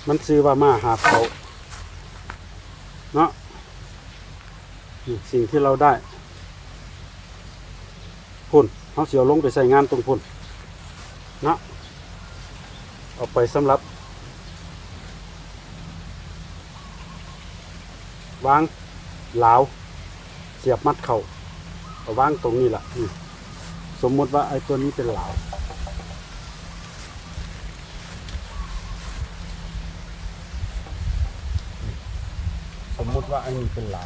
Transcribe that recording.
มันซื้อว่ามาหาเขาเนาะสิ่งที่เราได้พุ่นเขาเสียวลงไปใส่งานตรงพุ่นเนาะเอาไปสำหรับวางเหลาเสียบมัดเข่าเอาวางตรงนี้แหละสมมติว่าไอ้ตัวนี้เป็นเหลาสมมติว่าไอ้นี่เป็นเหลา